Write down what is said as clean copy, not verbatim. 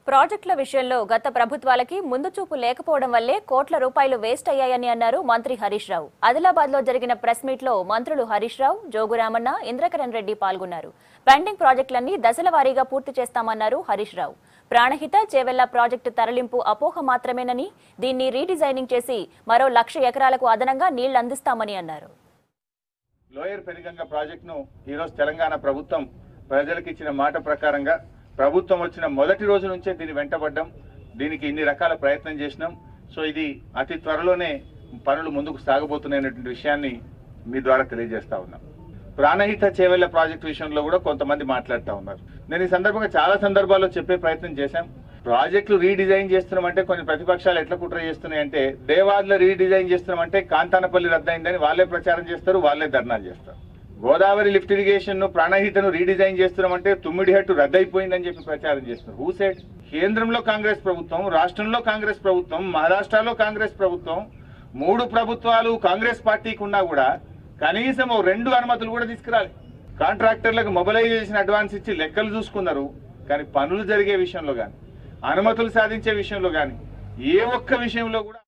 ప్రాజెక్టుల విషయంలో గత ప్రభుత్వాలకి ముందు చూపు లేకపోవడం వల్లే కోట్ల రూపాయలు వేస్ట్ అయ్యాయని అన్నారు మంత్రి హరీష్ రావు. ఆదిలాబాద్ లో జరిగిన ప్రెస్ మీట్ లో మంత్రులు హరీష్ రావు, జోగురామన్న, ఇంద్రకరణ్ రెడ్డి పాల్గొన్నారు. పెండింగ్ ప్రాజెక్టులన్నీ దశల వారీగా పూర్తి చేస్తామన్నారు హరీష్ రావు. ప్రాణహిత చేవెళ్ల ప్రాజెక్టు తరలింపు అపోహ మాత్రమేనని, దీన్ని రీడిజైనింగ్ చేసి మరో 1,00,000 ఎకరాలకు అదనంగా నీళ్లు అందిస్తామని అన్నారు. లోయర్ పెరిగంగ ప్రాజెక్టును ఈరోజు తెలంగాణ ప్రభుత్వం ప్రజలకు ఇచ్చిన మాట ప్రకారంగా ప్రభుత్వం వచ్చిన మొదటి రోజు నుంచే దీన్ని వెంటబడ్డాం. దీనికి ఇన్ని రకాల ప్రయత్నం చేసినాం. సో ఇది అతి త్వరలోనే పనులు ముందుకు సాగబోతున్నాయనేటువంటి విషయాన్ని మీ ద్వారా తెలియజేస్తా ఉన్నాం. ప్రాణహిత చేవెళ్ల ప్రాజెక్టు విషయంలో కూడా కొంతమంది మాట్లాడుతూ ఉన్నారు. నేను ఈ సందర్భంగా చాలా సందర్భాల్లో చెప్పే ప్రయత్నం చేశాం. ప్రాజెక్టులు రీడిజైన్ చేస్తున్నామంటే కొన్ని ప్రతిపక్షాలు ఎట్లా కుట్ర చేస్తున్నాయంటే, దేవాదుల రీడిజైన్ చేస్తున్నామంటే కాంతానపల్లి రద్దయిందని వాళ్ళే ప్రచారం చేస్తారు, వాళ్ళే ధర్నాలు చేస్తారు. గోదావరి లిఫ్ట్ ఇరిగేషన్ ను ప్రాణహితను రీడిజైన్ చేస్తున్నామంటే తుమ్మిడిహట్టు రద్దయిపోయిందని చెప్పి ప్రచారం చేస్తున్నారు. Who said? కేంద్రంలో కాంగ్రెస్ ప్రభుత్వం, రాష్ట్రంలో కాంగ్రెస్ ప్రభుత్వం, మహారాష్ట్రలో కాంగ్రెస్ ప్రభుత్వం, 3 ప్రభుత్వాలు కాంగ్రెస్ పార్టీకి ఉన్నా కూడా కనీసం 2 అనుమతులు కూడా తీసుకురాలి. కాంట్రాక్టర్లకు మొబిలైజేషన్ అడ్వాన్స్ ఇచ్చి లెక్కలు చూసుకున్నారు, కానీ పనులు జరిగే విషయంలో కానీ, అనుమతులు సాధించే విషయంలో కానీ, ఏ ఒక్క విషయంలో కూడా